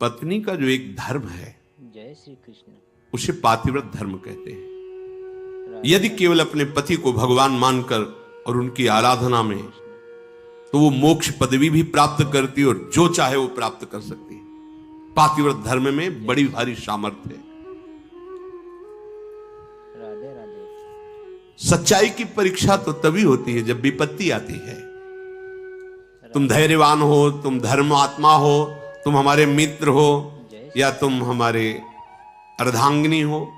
पत्नी का जो एक धर्म है, जय श्री कृष्ण। उसे पातिव्रत धर्म कहते हैं। यदि केवल अपने पति को भगवान मानकर और उनकी आराधना में, तो वो मोक्ष पदवी भी प्राप्त करती है और जो चाहे वो प्राप्त कर सकती है। पातिव्रत धर्म में बड़ी भारी सामर्थ्य है। राधे राधे। सच्चाई की परीक्षा तो तभी होती है जब विपत्ति आती है। तुम धैर्यवान हो, तुम धर्म आत्मा हो, तुम हमारे मित्र हो या तुम हमारे अर्धांगिनी हो,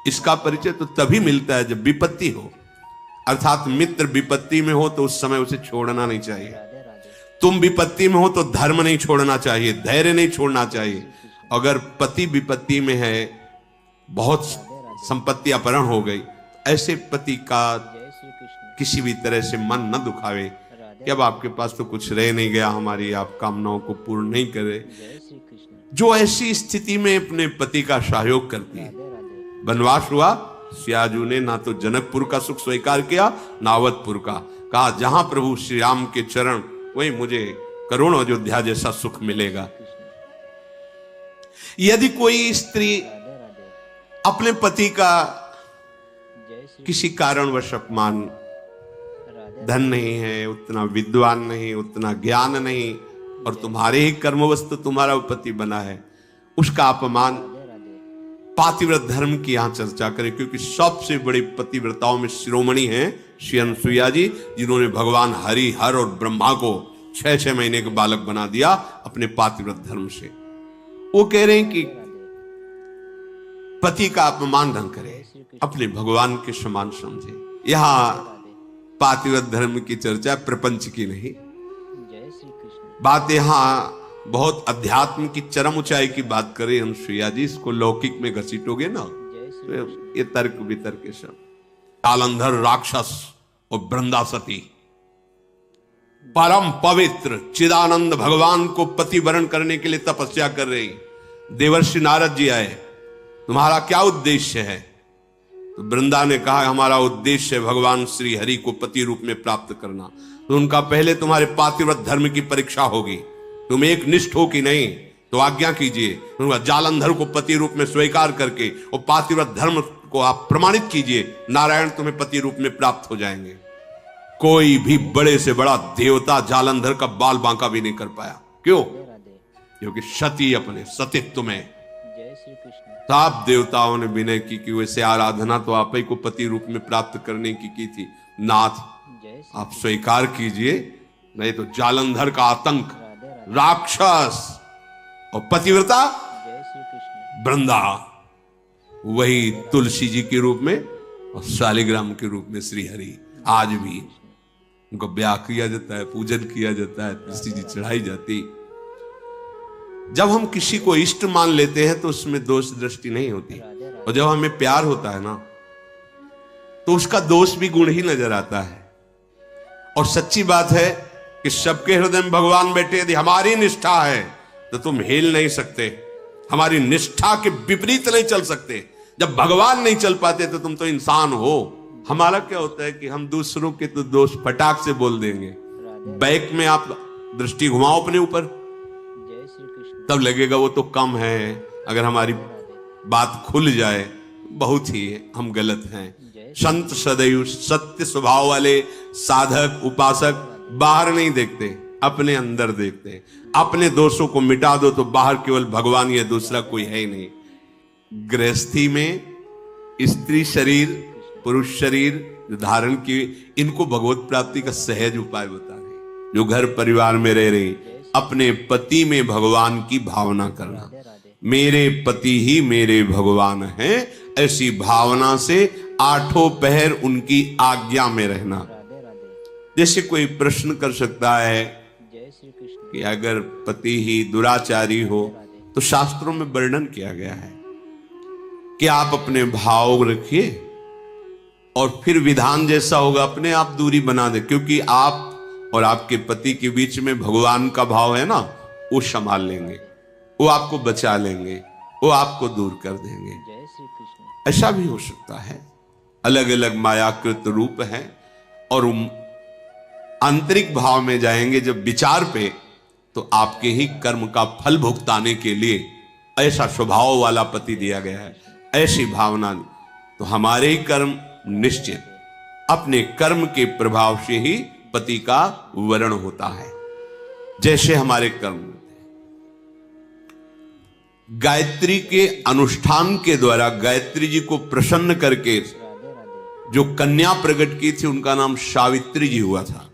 इसका परिचय तो तभी मिलता है जब विपत्ति हो। अर्थात मित्र विपत्ति में हो तो उस समय उसे छोड़ना नहीं चाहिए। तुम विपत्ति में हो तो धर्म नहीं छोड़ना चाहिए, धैर्य नहीं छोड़ना चाहिए। अगर पति विपत्ति में है, बहुत संपत्ति अपहरण हो गई, ऐसे पति का किसी भी तरह से मन न दुखावे कि अब आपके पास तो कुछ रह नहीं गया, हमारी आप कामनाओं को पूर्ण नहीं करे। जो ऐसी स्थिति में अपने पति का सहयोग करती है। वनवास हुआ, सियाजू ने ना तो जनकपुर का सुख स्वीकार किया ना अवधपुर का। कहा जहां प्रभु श्री राम के चरण, वही मुझे करोड़ों अयोध्या जैसा सुख मिलेगा। यदि कोई स्त्री अपने पति का किसी कारणवश अपमान, धन नहीं है, उतना विद्वान नहीं, उतना ज्ञान नहीं, और तुम्हारे ही कर्मवस्तु तुम्हारा पति बना है, उसका अपमान, पातिव्रत धर्म की यहां चर्चा करें। क्योंकि सबसे बड़े पतिव्रताओं में शिरोमणि हैं श्री अनुसुईया जी, जिन्होंने भगवान हरि, हर और ब्रह्मा को 6-6 महीने के बालक बना दिया अपने पातिव्रत धर्म से। वो कह रहे हैं कि पति का अपमान न करे, अपने भगवान के समान समझे। यहां पातिव्रत धर्म की चर्चा प्रपंच की नहीं, बात यहां बहुत अध्यात्म की चरम ऊंचाई की बात करें अनुसुईया जी। इसको लौकिक में घसीटोगे ना तो ये तर्क वितर्क के सब। जालंधर राक्षस और वृंदासती परम पवित्र चिदानंद भगवान को पति वरण करने के लिए तपस्या कर रही। देवर्षि नारद जी आए, तुम्हारा क्या उद्देश्य है? तो वृंदा ने कहा हमारा उद्देश्य है भगवान श्री हरि को पति रूप में प्राप्त करना। तो उनका पहले तुम्हारे पातिव्रत धर्म की परीक्षा होगी, तुम एक निष्ठ हो कि नहीं, तो आज्ञा कीजिए। उनका जालंधर को पति रूप में स्वीकार करके और पातिव्रत धर्म को आप प्रमाणित कीजिए, नारायण तुम्हें पति रूप में प्राप्त हो जाएंगे। कोई भी बड़े से बड़ा देवता जालंधर का बाल बांका भी नहीं कर पाया। क्यों? क्योंकि सती अपने सतित्व में। सब देवताओं ने विनय की वैसे आराधना तो आप ही को पति रूप में प्राप्त करने की थी। नाथ आप स्वीकार कीजिए, नहीं तो जालंधर का आतंक, राक्षस और पतिव्रता वृंदा, वही तुलसी जी के रूप में और शालिग्राम के रूप में श्री हरि। आज भी उनको ब्याह किया जाता है, पूजन किया जाता है, तुलसी जी चढ़ाई जाती। जब हम किसी को इष्ट मान लेते हैं तो उसमें दोष दृष्टि नहीं होती, और जब हमें प्यार होता है ना तो उसका दोष भी गुण ही नजर आता है। और सच्ची बात है कि सबके हृदय में भगवान बैठे। यदि हमारी निष्ठा है तो तुम हिल नहीं सकते, हमारी निष्ठा के विपरीत नहीं चल सकते। जब भगवान नहीं चल पाते तो तुम तो इंसान हो। हमारा क्या होता है कि हम दूसरों के तो दोष फटाक से बोल देंगे। बैक में आप दृष्टि घुमाओ अपने ऊपर, तब लगेगा वो तो कम है। अगर हमारी बात खुल जाए बहुत ही हम गलत हैं। संत सदैव सत्य स्वभाव वाले साधक उपासक बाहर नहीं देखते, अपने अंदर देखते। अपने दोषों को मिटा दो तो बाहर केवल भगवान या दूसरा कोई है ही नहीं। गृहस्थी में स्त्री शरीर पुरुष शरीर धारण की, इनको भगवत प्राप्ति का सहज उपाय बता रहे। जो घर परिवार में रह रही, अपने पति में भगवान की भावना करना। मेरे पति ही मेरे भगवान हैं, ऐसी भावना से 8 पहर उनकी आज्ञा में रहना। जैसे कोई प्रश्न कर सकता है कि अगर पति ही दुराचारी हो तो शास्त्रों में वर्णन किया गया है कि आप अपने भाव रखिए और फिर विधान जैसा होगा अपने आप दूरी बना दे। क्योंकि आप और आपके पति के बीच में भगवान का भाव है ना, वो संभाल लेंगे, वो आपको बचा लेंगे, वो आपको दूर कर देंगे। ऐसा भी हो सकता है। अलग अलग मायाकृत रूप हैं और आंतरिक भाव में जाएंगे जब विचार पे, तो आपके ही कर्म का फल भुगताने के लिए ऐसा स्वभाव वाला पति दिया गया है, ऐसी भावना। तो हमारे ही कर्म निश्चित, अपने कर्म के प्रभाव से ही पति का वरण होता है, जैसे हमारे कर्म। गायत्री के अनुष्ठान के द्वारा गायत्री जी को प्रसन्न करके राधे राधे। जो कन्या प्रकट की थी उनका नाम सावित्री जी हुआ था।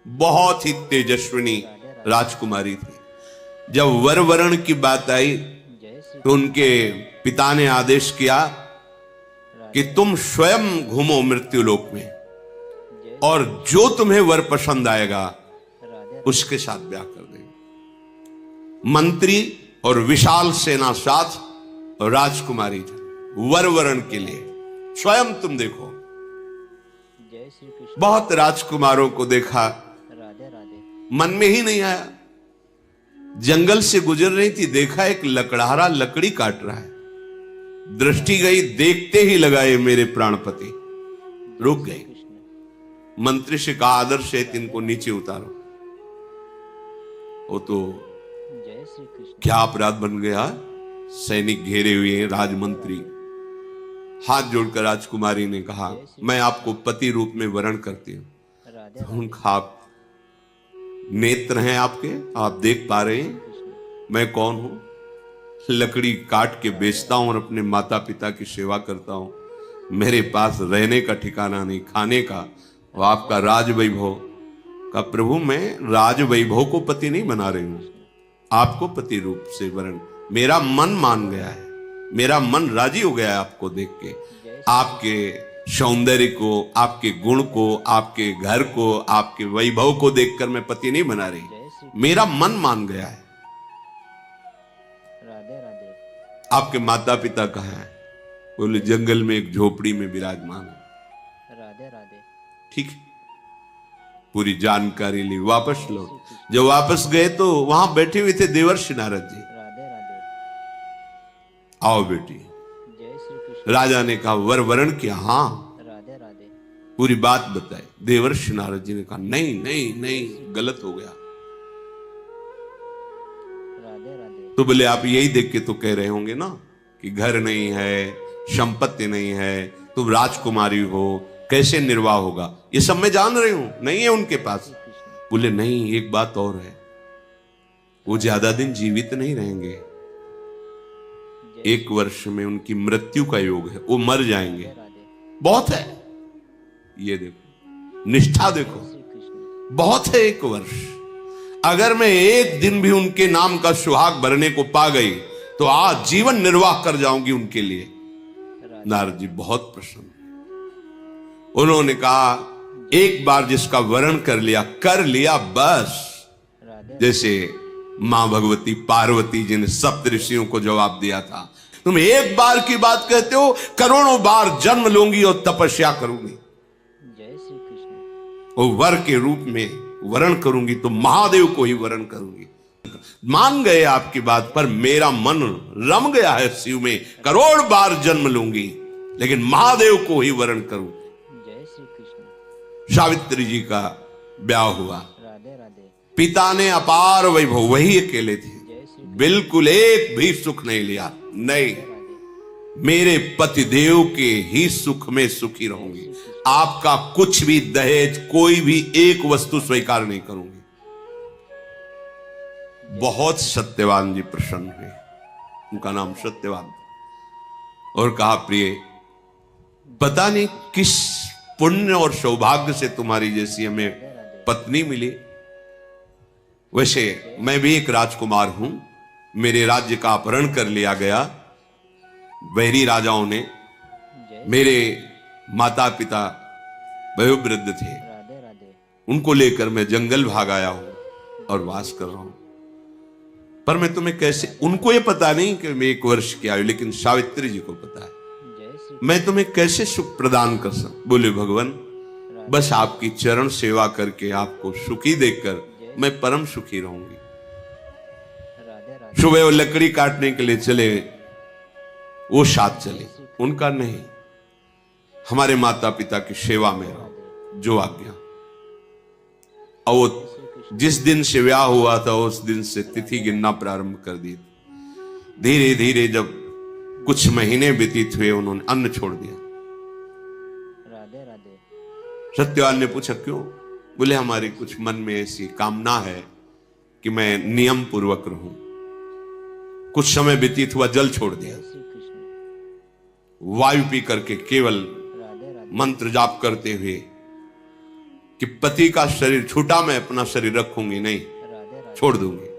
बहुत ही तेजस्विनी राजकुमारी थी। जब वर वरण की बात आई जय श्री तो उनके पिता ने आदेश किया कि तुम स्वयं घूमो मृत्युलोक में जय और जो तुम्हें वर पसंद आएगा राधे उसके साथ ब्याह कर देंगे। मंत्री और विशाल सेना साथ और राजकुमारी वर वरण के लिए स्वयं तुम देखो। जय श्री कृष्ण। बहुत राजकुमारों को देखा, राधे राधे। मन में ही नहीं आया। जंगल से गुजर रही थी, देखा एक लकड़हारा लकड़ी काट रहा है। दृष्टि गई, देखते ही लगाए मेरे प्राणपति, रुक गए। कृष्ण। मंत्री से कहा आदर से इनको नीचे उतारो। वो तो जय श्री कृष्ण। क्या अपराध बन गया। सैनिक घेरे हुए हैं, राजमंत्री। हाथ जोड़कर राजकुमारी ने कहा मैं आपको पति रूप में वरण करती हूं। राधे तो उनका आप नेत्र हैं आपके, आप देख पा रहे हैं मैं कौन हूं। लकड़ी काट के बेचता हूं और अपने माता पिता की सेवा करता हूं। मेरे पास रहने का ठिकाना नहीं, खाने का। और आपका राज वैभव का प्रभु, मैं राज वैभव को पति नहीं बना रही हूं, आपको पति रूप से वरण। मेरा मन मान गया है, मेरा मन राजी हो गया है आपको देख के, आपके सौंदर्य को, आपके गुण को, आपके घर को, आपके वैभव को देखकर मैं पति नहीं बना रही, जय श्री मेरा मन मान गया है। राधे राधे। आपके माता पिता कहाँ हैं? बोले जंगल में एक झोपड़ी में विराजमान है। राधे राधे। ठीक है, पूरी जानकारी ली, वापस लौट। जब वापस गए तो वहां बैठे हुए थे देवर्षि नारद जी। राधे राधे। आओ बेटी। जय श्री कृष्ण। राजा ने कहा वर वरण किया? हाँ। राधे राधे। पूरी बात बताई। देवर्षि नारद जी ने कहा नहीं नहीं नहीं, गलत हो गया। राधे राधे। तो बोले आप यही देख के तो कह रहे होंगे ना कि घर नहीं है, संपत्ति नहीं है, तुम राजकुमारी हो, कैसे निर्वाह होगा। ये सब मैं जान रही हूं, नहीं है उनके पास। बोले नहीं, एक बात और है, वो ज्यादा दिन जीवित नहीं रहेंगे। 1 वर्ष में उनकी मृत्यु का योग है, वो मर जाएंगे। राधे। बहुत है, ये देखो निष्ठा देखो, श्री कृष्ण। बहुत है 1 वर्ष। अगर मैं एक दिन भी उनके नाम का सुहाग भरने को पा गई तो आज जीवन निर्वाह कर जाऊंगी उनके लिए। राधे। नारद जी बहुत प्रसन्न। उन्होंने कहा एक बार जिसका वरण कर लिया बस। राधे। जैसे मां भगवती पार्वती जी ने सप्त ऋषियों को जवाब दिया था, तुम एक बार की बात कहते हो, करोड़ों बार जन्म लूंगी और तपस्या करूंगी, जय श्री कृष्ण। और वर के रूप में वरण करूंगी तो महादेव को ही वरण करूंगी। मान गए आपकी बात पर, मेरा मन रम गया है शिव में, करोड़ बार जन्म लूंगी लेकिन महादेव को ही वरण करूं। जय श्री कृष्ण। सावित्री जी का ब्याह हुआ। राधे राधे। पिता ने अपार वैभव, वही अकेले थे, जय श्री बिल्कुल एक भी सुख नहीं लिया। नहीं, राधे। मेरे पतिदेव के ही सुख में सुखी रहूंगी, आपका कुछ भी दहेज, कोई भी एक वस्तु स्वीकार नहीं करूंगी। बहुत सत्यवान जी प्रसन्न हुए, उनका नाम सत्यवान, और कहा प्रिय, पता नहीं किस पुण्य और सौभाग्य से तुम्हारी जैसी हमें पत्नी मिली। वैसे मैं भी एक राजकुमार हूं, मेरे राज्य का अपहरण कर लिया गया वैरी राजाओं ने। मेरे माता पिता वयोवृद्ध थे, राधे राधे। उनको लेकर मैं जंगल भाग आया हूं और वास कर रहा हूं। पर मैं तुम्हें कैसे, उनको ये पता नहीं कि मैं 1 वर्ष की आयु, लेकिन सावित्री जी को पता है, जय श्री मैं तुम्हें कैसे सुख प्रदान कर सकूं। बोले भगवान, बस आपकी चरण सेवा करके, आपको सुखी देखकर मैं परम सुखी रहूंगी। राधे राधे। सुबह वो लकड़ी काटने के लिए चले, वो साथ चले। उनका नहीं, हमारे माता पिता की सेवा में रहो, जो आज्ञा। और वो जिस दिन से ब्याह हुआ था उस दिन से तिथि गिनना प्रारंभ कर दी। धीरे धीरे जब कुछ महीने व्यतीत हुए उन्होंने अन्न छोड़ दिया। राधे राधे। सत्यवान ने पूछा क्यों? बोले हमारी कुछ मन में ऐसी कामना है कि मैं नियम पूर्वक रहूं। कुछ समय व्यतीत हुआ, जल छोड़ दिया। जय श्री कृष्ण। वायु पी करके केवल राधे राधे। मंत्र जाप करते हुए कि पति का शरीर छूटा, मैं अपना शरीर रखूंगी नहीं, राधे राधे। छोड़ दूंगी।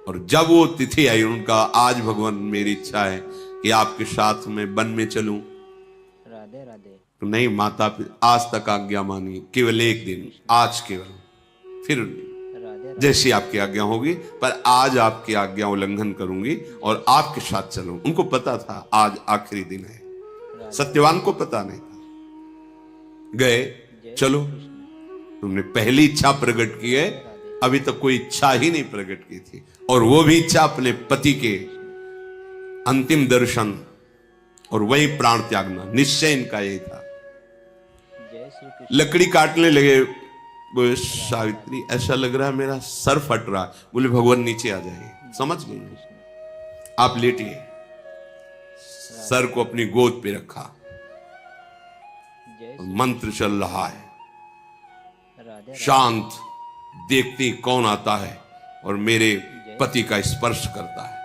और जब वो तिथि आई उनका, आज भगवान मेरी इच्छा है कि आपके साथ में वन में चलूं। राधे राधे। तो नहीं माता पिता, आज तक आज्ञा मानी, केवल एक दिन, आज केवल, फिर राधे राधे। जैसी आपकी आज्ञा होगी, पर आज आपकी आज्ञा उल्लंघन करूंगी और आपके साथ चलूं। उनको पता था आज आखिरी दिन है, राधे सत्यवान को पता नहीं था। गए, चलो तुमने पहली इच्छा प्रकट की है, अभी तक कोई इच्छा ही नहीं प्रकट की थी, और वो भी इच्छा अपने पति के अंतिम दर्शन और वही प्राण त्यागना, निश्चय इनका यही था। जय श्री कृष्ण। लकड़ी काटने लगे। बोले सावित्री ऐसा लग रहा है मेरा सर फट रहा है। बोले भगवान नीचे आ जाइए, समझ गई, आप लेटिए। सर को अपनी गोद पे रखा, जय मंत्र चल रहा है, राधे राधे। शांत, देखते कौन आता है और मेरे पति का स्पर्श करता है।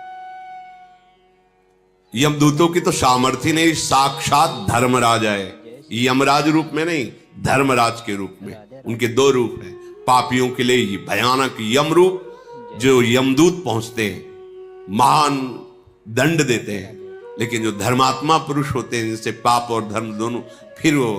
यमदूतों की तो सामर्थ्य नहीं, साक्षात धर्मराज है, यमराज रूप में नहीं, धर्मराज के रूप में। उनके दो रूप हैं। पापियों के लिए ये भयानक यम रूप, जो यमदूत पहुंचते हैं, महान दंड देते हैं, लेकिन जो धर्मात्मा पुरुष होते हैं, जैसे पाप और धर्म दोनों, फिर वो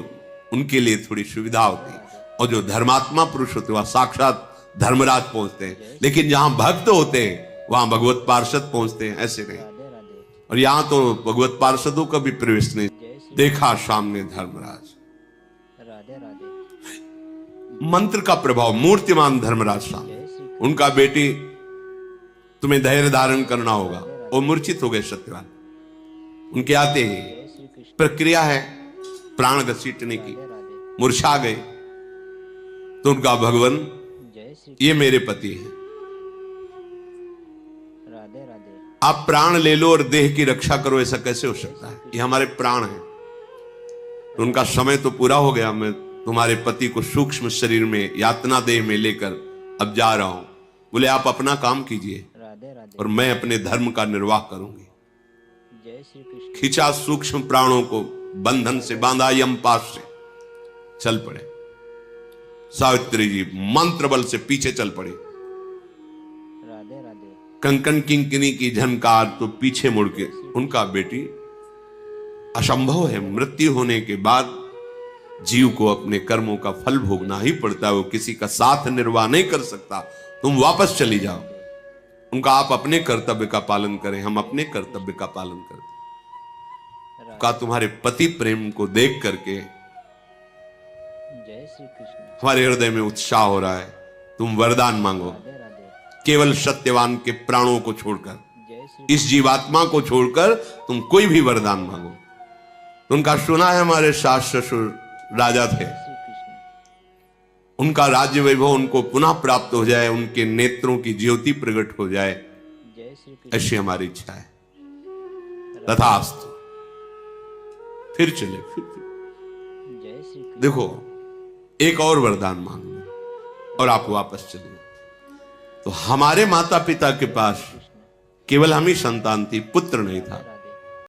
उनके लिए थोड़ी सुविधा होती है। और जो धर्मात्मा पुरुष होते हैं वह साक्षात धर्मराज पहुंचते हैं, लेकिन जहां भक्त होते हैं वहां भगवत पार्षद पहुंचते हैं, ऐसे नहीं। राधे राधे। और यहां तो भगवत पार्षदों का भी प्रवेश नहीं। देखा सामने धर्मराज, राधे राधे। मंत्र का प्रभाव, मूर्तिमान धर्मराज सामने। जय श्री उनका बेटी तुम्हें धैर्य धारण करना होगा, वो मूर्छित हो गए सत्यवान। उनके आते ही जय श्री कृष्ण। प्रक्रिया है प्राण घसीटने की, राधे राधे। मूर्छा गए। तो उनका भगवान जय श्री ये मेरे पति हैं, राधे राधे। आप प्राण ले लो और देह की रक्षा करो, ऐसा कैसे हो सकता है? ये हमारे प्राण हैं। तो उनका समय तो पूरा हो गया, मैं तुम्हारे पति को सूक्ष्म शरीर में यातना देह में लेकर अब जा रहा हूं। बोले आप अपना काम कीजिए राधे राधे। और मैं अपने धर्म का निर्वाह करूंगी। जय श्री कृष्ण। खींचा सूक्ष्म प्राणों को, बंधन से बांधा, यमपाश से चल पड़े। सावित्री जी मंत्र बल से पीछे चल पड़े। राधे राधे। कंकन किंकिनी की झनकार तो पीछे मुड़ के, उनका बेटी असंभव है, मृत्यु होने के बाद जीव को अपने कर्मों का फल भोगना ही पड़ता है, वो किसी का साथ निर्वाह नहीं कर सकता। तुम वापस चली जाओ। उनका आप अपने कर्तव्य का पालन करें, हम अपने कर्तव्य का पालन करते। का तुम्हारे पति प्रेम को देख करके जय श्री कृष्ण। हमारे हृदय में उत्साह हो रहा है। तुम वरदान मांगो, राधे राधे। केवल सत्यवान के प्राणों को छोड़कर, जय श्री इस जीवात्मा को छोड़कर तुम कोई भी वरदान मांगो। उनका सुना है हमारे सास ससुर राजा थे, कृष्ण। उनका राज्य वैभव उनको पुनः प्राप्त हो जाए, उनके नेत्रों की ज्योति प्रकट हो जाए, जय श्री कृष्ण। ऐसी हमारी इच्छा है। तथास्तु। फिर चले, फिर जय श्री कृष्ण। देखो एक और वरदान मांगो और आप वापस चलिए। तो हमारे माता पिता के पास केवल हम ही संतान थी, पुत्र नहीं था।